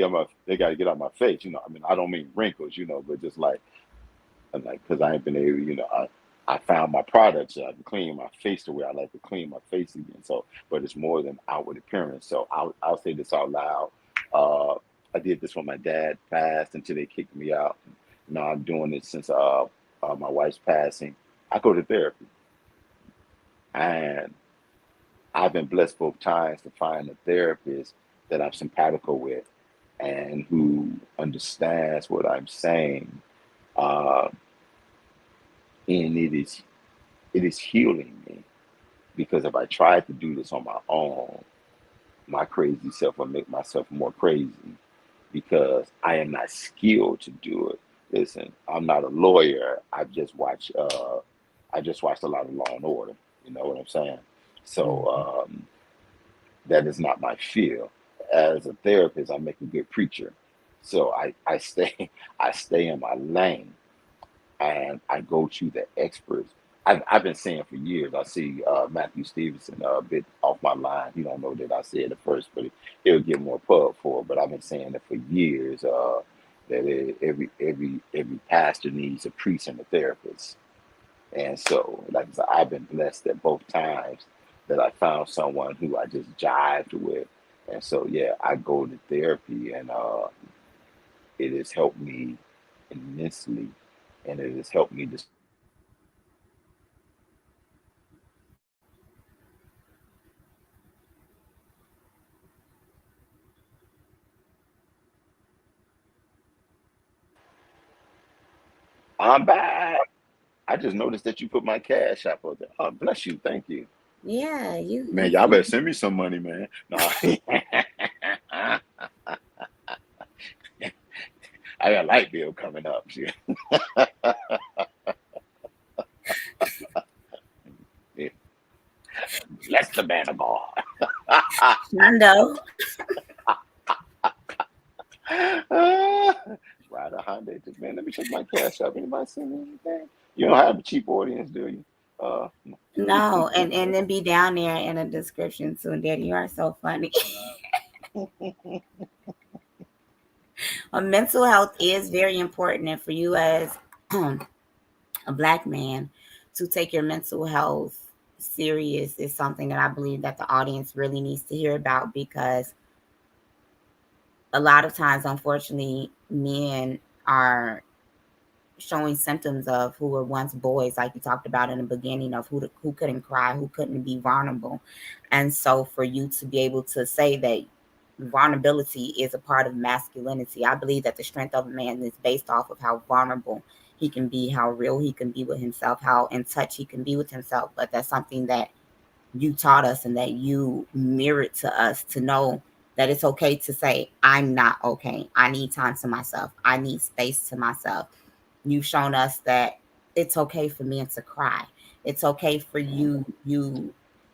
get out my face. I mean, I don't mean wrinkles, but just like, I'm like, because I ain't been able, I found my products. So I can clean my face the way I like to clean my face again. So, but it's more than outward appearance. So I'll say this out loud. Uh, I did this when my dad passed until they kicked me out. Now I'm doing it since my wife's passing. I go to therapy, and I've been blessed both times to find a therapist that I'm simpatico with and who understands what I'm saying. Uh, and it is healing me, because if I tried to do this on my own, my crazy self will make myself more crazy, because I am not skilled to do it. Listen, I'm not a lawyer. I just watched a lot of Law and Order. You know what I'm saying? Mhm. So that is not my field. As a therapist, I make a good preacher. So I stay I stay in my lane and I go to the experts. I've been saying for years. I see Matthew Stevenson a bit off my line. He don't know that I said it first, but he'll get more pub for it. But I've been saying it for years. That every pastor needs a priest and a therapist. And so, like I said, I've been blessed at both times that I found someone who I just jived with. And so, yeah, I go to therapy, and it has helped me immensely, and it has helped me discover I'm back. I just noticed that you put my cash app out there. Oh, bless you. Thank you. Yeah, Man, y'all better send me some money, man. No, I got a light bill coming up. Bless the man of God. I know. Ride a Hyundai. Man, let me check my cash app. Anybody send me anything? You don't have a cheap audience, do you? No. No, and then be down there in a description soon, Daddy. You are so funny. Mental health is very important, and for you as a black man to take your mental health serious is something that I believe that the audience really needs to hear about because a lot of times, unfortunately, men are showing symptoms of who were once boys, like you talked about in the beginning, of who couldn't cry, who couldn't be vulnerable. And so for you to be able to say that vulnerability is a part of masculinity, I believe that the strength of a man is based off of how vulnerable he can be, how real he can be with himself, how in touch he can be with himself. But that's something that you taught us and that you mirrored to us to know that it's okay to say, I'm not okay. I need time to myself. I need space to myself. You've shown us that it's okay for men to cry. It's okay for you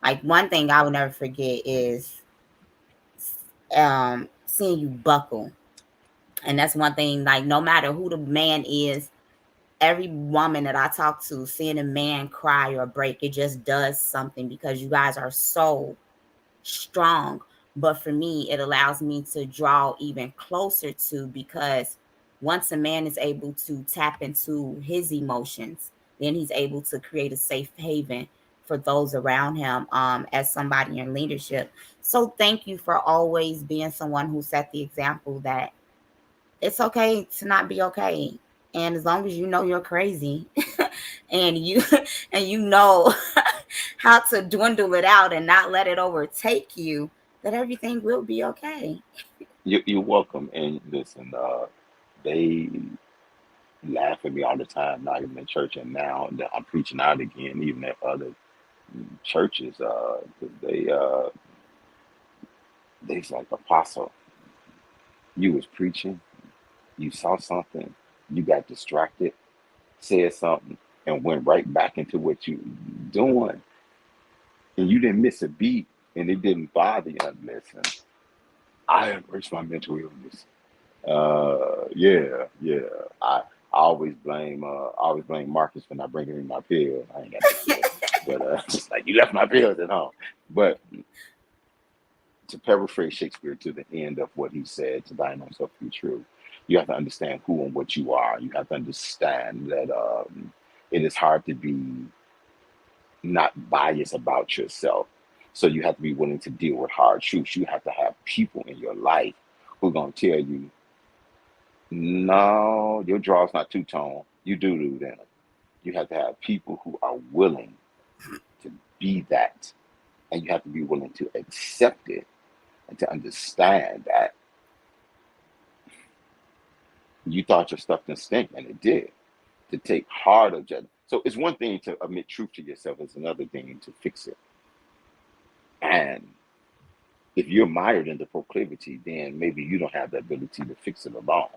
like one thing I will never forget is seeing you buckle. And that's one thing, like no matter who the man is, every woman that I talk to, seeing a man cry or break, it just does something because you guys are so strong. But for me, it allows me to draw even closer to because once a man is able to tap into his emotions, then he's able to create a safe haven for those around him as somebody in leadership. So thank you for always being someone who set the example that it's okay to not be okay. And as long as you know you're crazy and you and you know how to dwindle it out and not let it overtake you, that everything will be okay. You're welcome. And listen, they laugh at me all the time, not even in church. And now that I'm preaching out again, even at other churches, 'cause they's like, Apostle, you was preaching, you saw something, you got distracted, said something, and went right back into what you doing, and you didn't miss a beat, and it didn't bother you. Listen, I embrace my mental illness. Yeah. I always blame Marcus for not bringing me my pills. I ain't got no pills, but just like you left my pills at home. But to paraphrase Shakespeare to the end of what he said, to thine own self be true, you have to understand who and what you are. You have to understand that it is hard to be not biased about yourself. So you have to be willing to deal with hard truths. You have to have people in your life who are going to tell you, no, your draw's not two tone. You do then. You have to have people who are willing to be that, and you have to be willing to accept it and to understand that you thought your stuff didn't stink, and it did. To take heart of judgment. So it's one thing to admit truth to yourself; it's another thing to fix it. And if you're mired in the proclivity, then maybe you don't have the ability to fix it alone.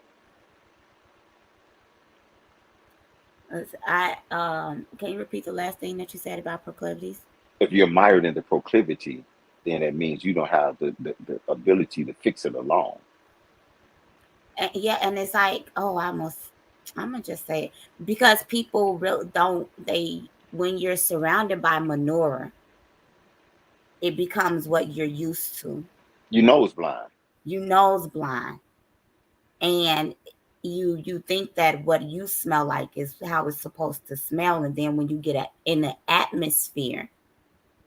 I can you repeat the last thing that you said about proclivities? If you're mired in the proclivity, then it means you don't have the ability to fix it alone. Yeah, and it's like, oh, I'm gonna just say it, because people really don't, they, when you're surrounded by manure, it becomes what you're used to. You know it's blind. You nose blind, and you think that what you smell like is how it's supposed to smell, and then when you get in the atmosphere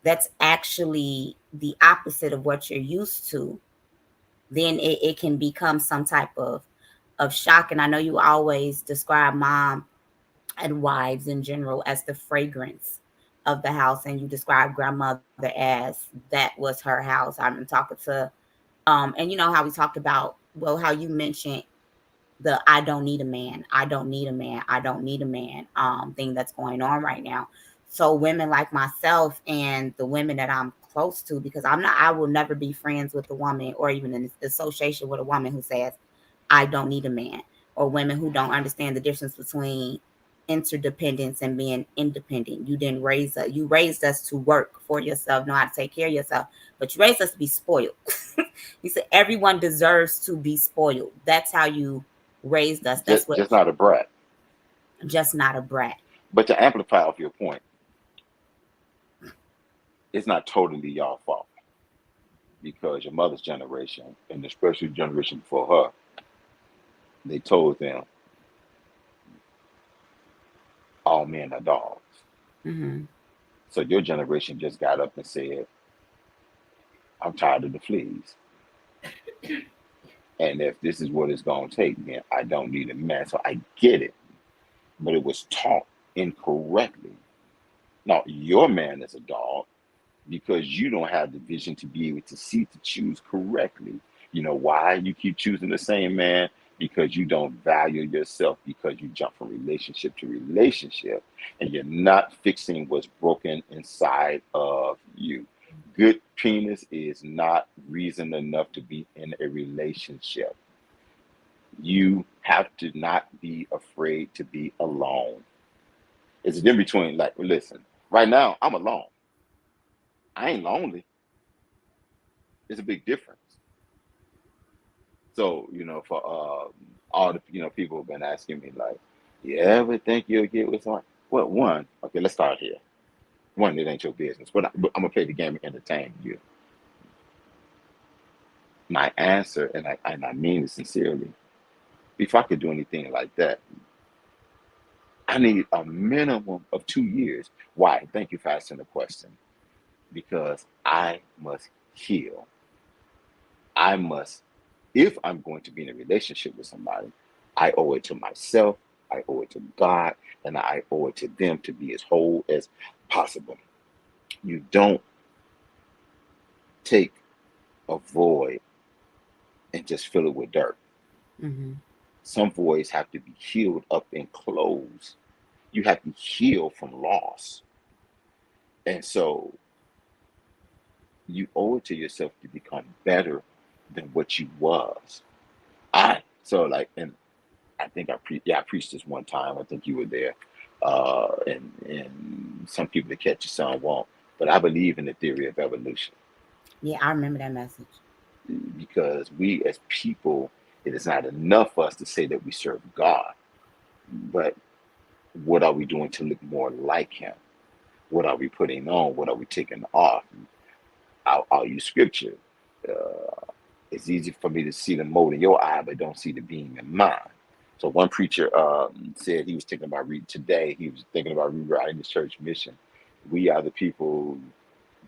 that's actually the opposite of what you're used to, then it can become some type of shock. And I know you always describe mom and wives in general as the fragrance of the house, and you describe grandmother as that was her house. I'm talking to and you know how we talked about, well, how you mentioned the I don't need a man, I don't need a man, I don't need a man thing that's going on right now. So women like myself and the women that I'm close to, because I will never be friends with a woman or even in association with a woman who says I don't need a man, or women who don't understand the difference between interdependence and being independent. You didn't raise us, you raised us to work for yourself, know how to take care of yourself, but you raised us to be spoiled. You said everyone deserves to be spoiled. That's how you raised us. That's what, Just not a brat. just not a brat. But to amplify off your point, it's not totally y'all fault because your mother's generation and especially the generation before her, they told them all men are dogs. Mm-hmm. So your generation just got up and said, I'm tired of the fleas. And if this is what it's going to take, then I don't need a man. So I get it. But it was taught incorrectly. Now, your man is a dog because you don't have the vision to be able to see to choose correctly. You know why you keep choosing the same man? Because you don't value yourself, because you jump from relationship to relationship and you're not fixing what's broken inside of you. Good penis is not reason enough to be in a relationship. You have to not be afraid to be alone. It's a difference between, like, listen, right now I'm alone. I ain't lonely. It's a big difference. So, for all the people have been asking me like, you ever think you'll get with someone? Well, one, okay, let's start here. One, it ain't your business, but I'm gonna play the game and entertain you. My answer, and I mean it sincerely, if I could do anything like that, I need a minimum of 2 years. Why? Thank you for asking the question. Because I must heal. I must, if I'm going to be in a relationship with somebody, I owe it to myself, I owe it to God, and I owe it to them to be as whole as possible. You don't take a void and just fill it with dirt. Mm-hmm. Some voids have to be healed up and closed. You have to heal from loss. And so you owe it to yourself to become better than what you was. And I think I preached this one time. I think you were there, and some people that catch you, some won't. But I believe in the theory of evolution Yeah, I remember that message. because we as people, it is not enough for us to say that we serve God, but what are we doing to look more like Him? What are we putting on? What are we taking off? I'll use scripture. Uh, it's easy for me to see the mote in your eye, but don't see the beam in mine. So one preacher said he was thinking about reading today. He was thinking about rewriting the church mission. We are the people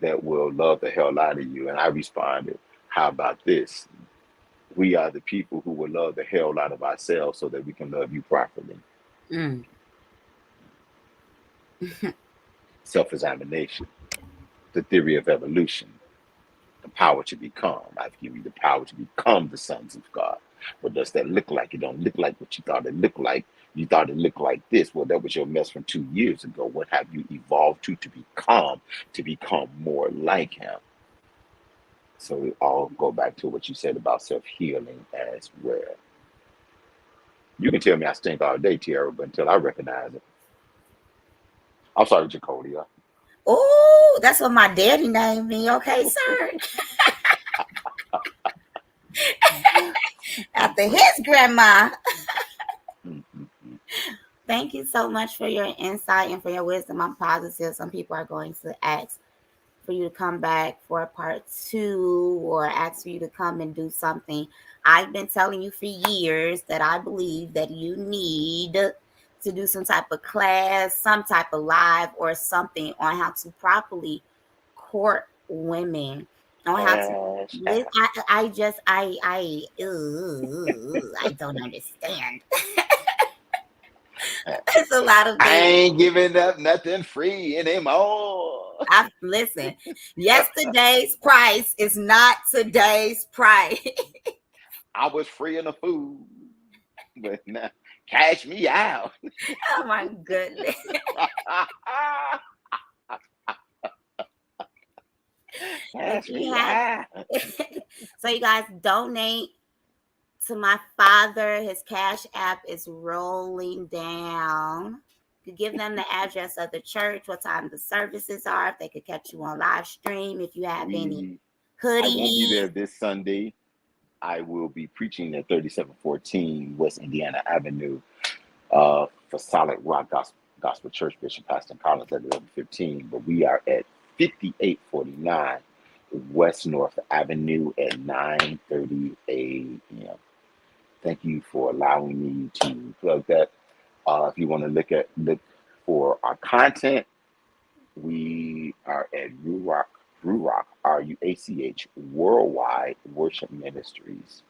that will love the hell out of you. And I responded, how about this? We are the people who will love the hell out of ourselves so that we can love you properly. Mm. Self-examination, the theory of evolution, the power to become. I've given you the power to become the sons of God. What does that look like? It don't look like what you thought it looked like. You thought it looked like this. Well, that was your mess from 2 years ago. What have you evolved to become more like Him? So we all go back to what you said about self-healing as well. You can tell me I stink all day, Tiara, but until I recognize it. I'm sorry, Jacolia. Oh, that's what my daddy named me. Okay, sir. After his grandma. Thank you so much for your insight and for your wisdom. I'm positive some people are going to ask for you to come back for a part two or ask for you to come and do something. I've been telling you for years that I believe that you need to do some type of class, some type of live or something on how to properly court women, on how to. Cash app. I don't understand. It's a lot of I things. ain't giving up nothing free anymore. I listen. Yesterday's price is not today's price. I was free in the food, but now cash me out. Oh my goodness. If Cash you me have, out. so you guys donate to my father. His cash app is rolling down. You give them the address of the church, what time the services are, if they could catch you on live stream, if you have any I won't be hoodies. there this Sunday. I will be preaching at 3714 West Indiana Avenue for Solid Rock Gospel Church, Bishop Pastor Collins at 11:15. But we are at 5849 West North Avenue at 9:30 a.m. Thank you for allowing me to plug that. If you want to look for our content, we are at Ruach, Ruach, Worldwide Worship Ministries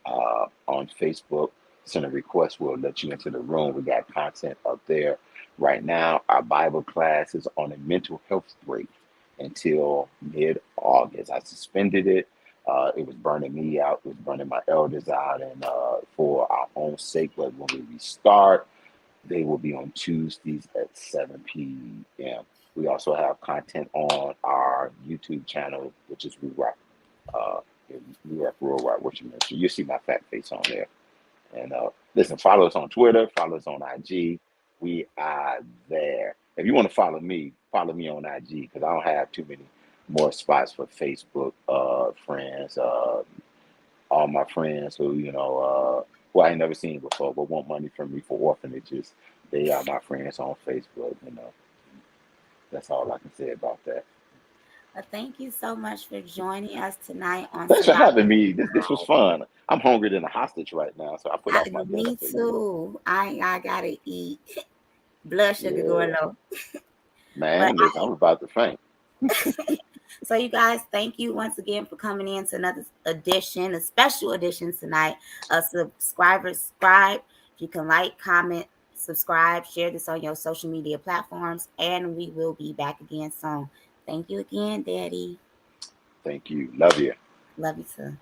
on Facebook. Send a request, we'll let you into the room. We got content up there. Right now, our Bible class is on a mental health break until mid-August. I suspended it. It was burning me out. It was burning my elders out, and for our own sake. But when we restart, they will be on Tuesdays at 7 p.m. We also have content on our YouTube channel, which is Ruach, Ruach Worldwide Worship Ministry. You'll see my fat face on there. And listen, follow us on Twitter, follow us on IG. We are there. If you want to follow me on IG because I don't have too many more spots for Facebook friends. All my friends who, who I ain't never seen before, but want money from me for orphanages. They are my friends on Facebook. That's all I can say about that. Well, thank you so much for joining us tonight on Thanks for Survival. having me. This was fun. I'm hungry than a hostage right now, so I put off my dinner Me for you. too. I gotta eat. Blood sugar going Yeah, low. But man. Listen, I'm about to faint. so you guys, thank you once again for coming in to another edition, a special edition tonight of Subscriber Scribe. If you can like, comment, subscribe, share this on your social media platforms, and we will be back again soon. Thank you again, Daddy. Thank you. Love you. Love you too.